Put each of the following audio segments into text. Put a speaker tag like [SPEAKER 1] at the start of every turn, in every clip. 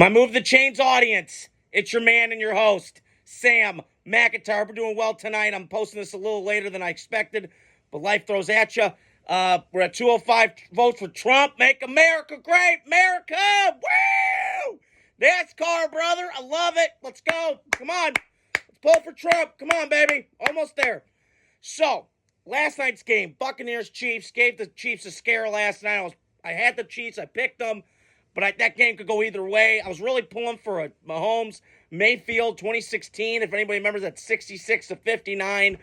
[SPEAKER 1] My Move the Chains audience, it's your man and your host, Sam McIntyre. We're doing well tonight. I'm posting this a little later than I expected, but life throws at you. We're at 205 votes for Trump. Make America great. America! Woo! NASCAR, brother. I love it. Let's go. Come on. Let's pull for Trump. Come on, baby. Almost there. So, last night's game, Buccaneers-Chiefs. Gave the Chiefs a scare last night. I had the Chiefs. I picked them. But that game could go either way. I was really pulling for a Mahomes Mayfield 2016. If anybody remembers that 66-59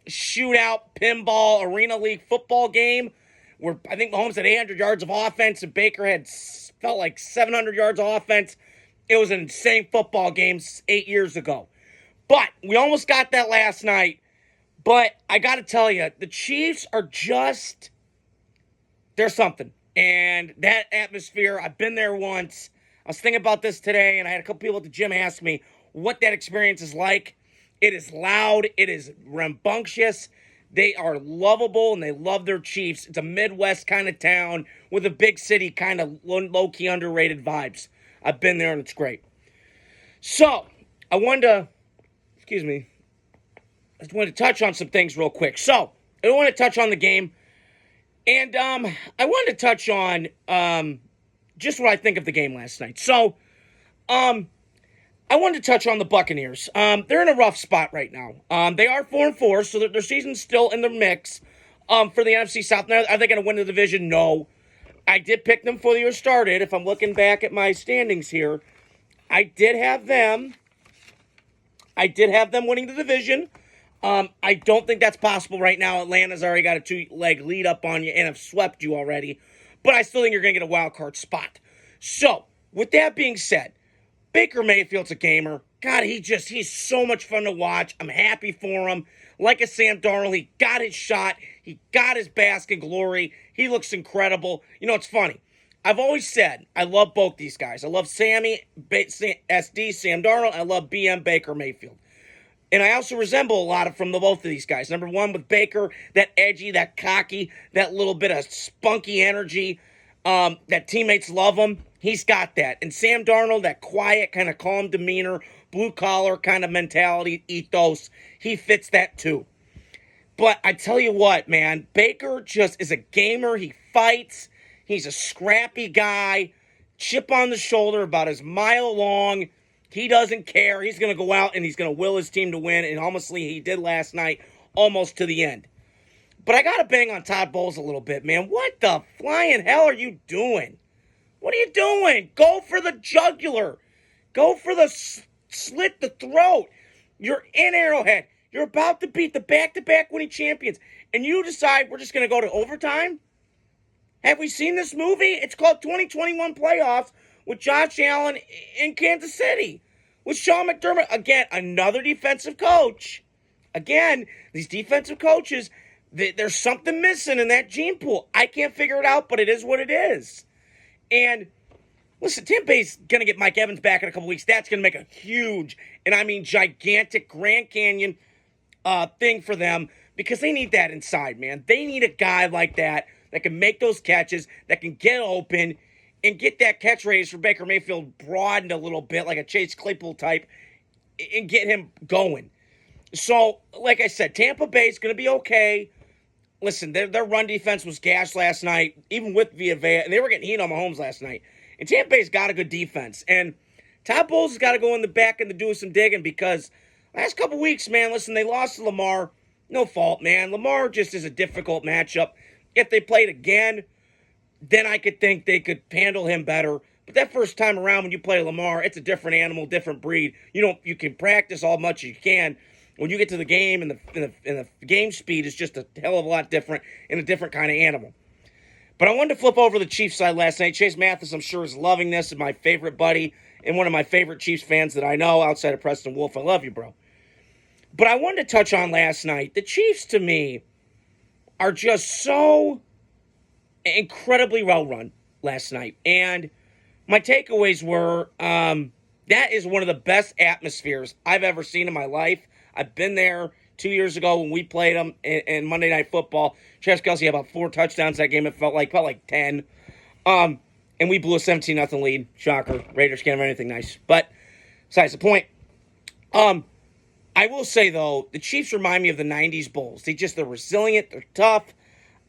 [SPEAKER 1] shootout pinball arena league football game where I think Mahomes had 800 yards of offense and Baker had felt like 700 yards of offense. It was an insane football game 8 years ago. But we almost got that last night. But I got to tell you, the Chiefs are just, they're something. And that atmosphere, I've been there once. I was thinking about this today, and I had a couple people at the gym ask me what that experience is like. It is loud. It is rambunctious. They are lovable, and they love their Chiefs. It's a Midwest kind of town with a big city kind of low-key underrated vibes. I've been there, and it's great. So, I just wanted to touch on some things real quick. So, I want to touch on the game. And I wanted to touch on just what I think of the game last night. So, I wanted to touch on the Buccaneers. They're in a rough spot right now. They are 4-4, so their season's still in the mix for the NFC South. Now, are they going to win the division? No. I did pick them before the year started. If I'm looking back at my standings here, I did have them winning the division. I don't think that's possible right now. Atlanta's already got a 2-leg lead up on you and have swept you already. But I still think you're going to get a wild card spot. So, with that being said, Baker Mayfield's a gamer. God, he's so much fun to watch. I'm happy for him. Like a Sam Darnold, he got his shot. He got his bask in glory. He looks incredible. You know, it's funny. I've always said I love both these guys. I love SD, Sam Darnold. I love BM Baker Mayfield. And I also resemble a lot from both of these guys. Number one, with Baker, that edgy, that cocky, that little bit of spunky energy, that teammates love him. He's got that. And Sam Darnold, that quiet, kind of calm demeanor, blue-collar kind of mentality, ethos, he fits that too. But I tell you what, man, Baker just is a gamer. He fights. He's a scrappy guy, chip on the shoulder, about his mile long. He doesn't care. He's going to go out and he's going to will his team to win. And honestly, he did last night almost to the end. But I got to bang on Todd Bowles a little bit, man. What the flying hell are you doing? What are you doing? Go for the jugular. Go for the slit the throat. You're in Arrowhead. You're about to beat the back-to-back winning champions. And you decide we're just going to go to overtime? Have we seen this movie? It's called 2021 Playoffs with Josh Allen in Kansas City. With Sean McDermott, again, another defensive coach. Again, these defensive coaches, there's something missing in that gene pool. I can't figure it out, but it is what it is. And listen, Tampa Bay's going to get Mike Evans back in a couple weeks. That's going to make a huge, and I mean gigantic Grand Canyon thing for them because they need that inside, man. They need a guy like that can make those catches, that can get open, and get that catch radius for Baker Mayfield broadened a little bit, like a Chase Claypool type, and get him going. So, like I said, Tampa Bay's going to be okay. Listen, their run defense was gashed last night, even with Villa, and they were getting heat on Mahomes last night. And Tampa Bay's got a good defense. And Todd Bowles has got to go in the back and do some digging because last couple weeks, man, listen, they lost to Lamar. No fault, man. Lamar just is a difficult matchup. If they played again, then I could think they could handle him better. But that first time around when you play Lamar, it's a different animal, different breed. You can practice all much as you can. When you get to the game and the game speed is just a hell of a lot different and a different kind of animal. But I wanted to flip over the Chiefs side last night. Chase Mathis, I'm sure, is loving this, and my favorite buddy and one of my favorite Chiefs fans that I know outside of Preston Wolf. I love you, bro. But I wanted to touch on last night. The Chiefs, to me, are just so incredibly well run last night. And my takeaways were that is one of the best atmospheres I've ever seen in my life. I've been there 2 years ago when we played them in Monday Night Football. Travis Kelce had about 4 touchdowns that game. It felt like 10. and we blew a 17-0 lead. Shocker. Raiders can't have anything nice. But besides the point, I will say, though, the Chiefs remind me of the 90's Bulls. They're resilient. They're tough.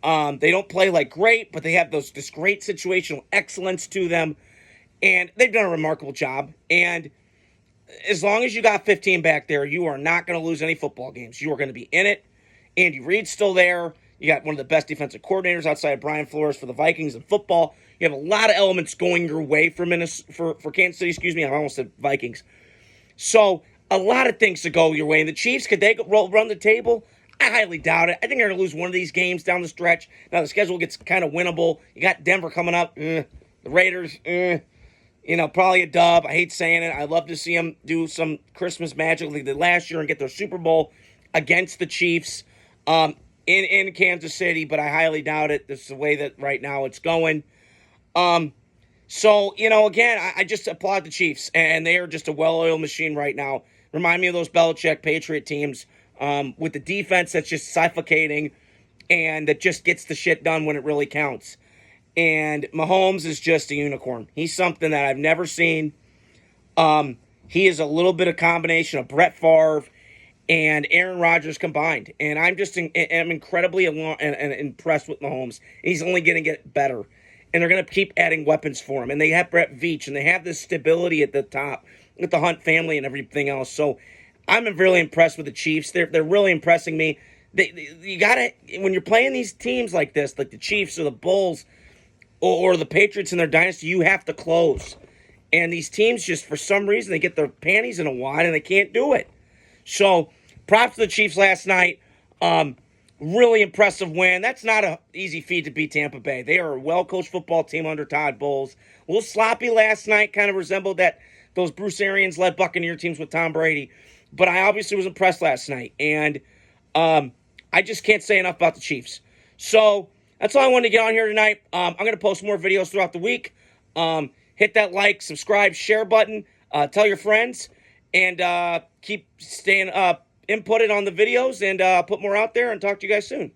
[SPEAKER 1] They don't play like great, but they have this great situational excellence to them. And they've done a remarkable job. And as long as you got 15 back there, you are not going to lose any football games. You are going to be in it. Andy Reid's still there. You got one of the best defensive coordinators outside of Brian Flores for the Vikings in football. You have a lot of elements going your way for Kansas City. I almost said Vikings. So a lot of things to go your way. And the Chiefs, could they run the table? I highly doubt it. I think they're going to lose one of these games down the stretch. Now the schedule gets kind of winnable. You got Denver coming up. The Raiders, probably a dub. I hate saying it. I'd love to see them do some Christmas magic like they did last year and get their Super Bowl against the Chiefs in Kansas City, but I highly doubt it. This is the way that right now it's going. So, again, I just applaud the Chiefs, and they are just a well-oiled machine right now. Remind me of those Belichick Patriot teams with the defense that's just suffocating and that just gets the shit done when it really counts. And Mahomes is just a unicorn. He's something that I've never seen. He is a little bit of combination of Brett Favre and Aaron Rodgers combined. And I'm incredibly impressed with Mahomes. He's only going to get better. And they're going to keep adding weapons for him. And they have Brett Veach, and they have this stability at the top with the Hunt family and everything else. So I'm really impressed with the Chiefs. They're really impressing me. You gotta, when you're playing these teams like this, like the Chiefs or the Bulls or the Patriots in their dynasty, you have to close. And these teams just, for some reason, they get their panties in a wad and they can't do it. So props to the Chiefs last night. Really impressive win. That's not an easy feat to beat Tampa Bay. They are a well-coached football team under Todd Bowles. A little sloppy last night, kind of resembled those Bruce Arians-led Buccaneer teams with Tom Brady. But I obviously was impressed last night. And I just can't say enough about the Chiefs. So that's all I wanted to get on here tonight. I'm going to post more videos throughout the week. Hit that like, subscribe, share button. Tell your friends. And keep staying inputted on the videos and put more out there, and talk to you guys soon.